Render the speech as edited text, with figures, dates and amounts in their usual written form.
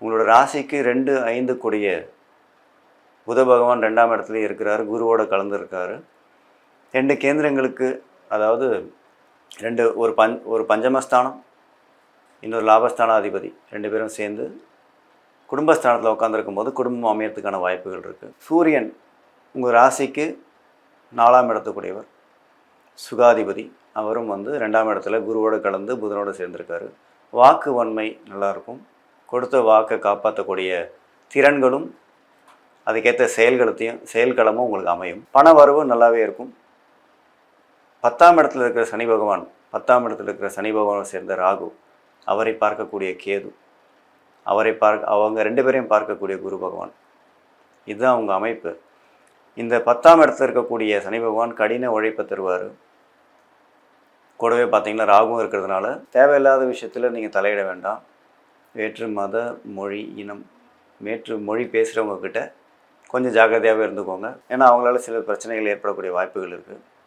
உங்களோட ராசிக்கு 2, 5 கூடிய புத பகவான் 2ஆம் இடத்துலையும் இருக்கிறாரு, குருவோட கலந்துருக்காரு. 2 கேந்திரங்களுக்கு, அதாவது 2 ஒரு பஞ்சமஸ்தானம், இன்னொரு லாபஸ்தானாதிபதி 2 பேரும் சேர்ந்து குடும்பஸ்தானத்தில் உட்காந்துருக்கும் போது குடும்பம் அமையறதுக்கான வாய்ப்புகள் இருக்குது. சூரியன் உங்கள் ராசிக்கு 4ஆம் இடத்துக்குடையவர், சுகாதிபதி. அவரும் 2ஆம் இடத்துல குருவோடு கலந்து புதனோடு சேர்ந்திருக்காரு. வாக்கு வன்மை நல்லாயிருக்கும். கொடுத்த வாக்கை காப்பாற்றக்கூடிய திறன்களும் அதுக்கேற்ற செயல்களமும் உங்களுக்கு அமையும். பண வரவு நல்லாவே இருக்கும். 10ஆம் இடத்துல இருக்கிற சனி பகவான், 10ஆம் இடத்துல இருக்கிற சனி பகவானை சேர்ந்த ராகு, அவரை பார்க்கக்கூடிய கேது, அவங்க 2 பேரையும் பார்க்கக்கூடிய குரு பகவான். இதுதான் அவங்க அமைப்பு. இந்த 10ஆம் இடத்துல இருக்கக்கூடிய சனி பகவான் கடின உழைப்பை தருவார். கூடவே பார்த்திங்கன்னா ராகுவும் இருக்கிறதுனால தேவையில்லாத விஷயத்தில் நீங்கள் தலையிட வேண்டாம். வேற்று மத, மொழி, இனம், வேற்று மொழி பேசுகிறவங்கக்கிட்ட கொஞ்சம் ஜாக்கிரதையாகவே இருந்துக்கோங்க. ஏன்னா அவங்களால சில பிரச்சனைகள் ஏற்படக்கூடிய வாய்ப்புகள் இருக்குது.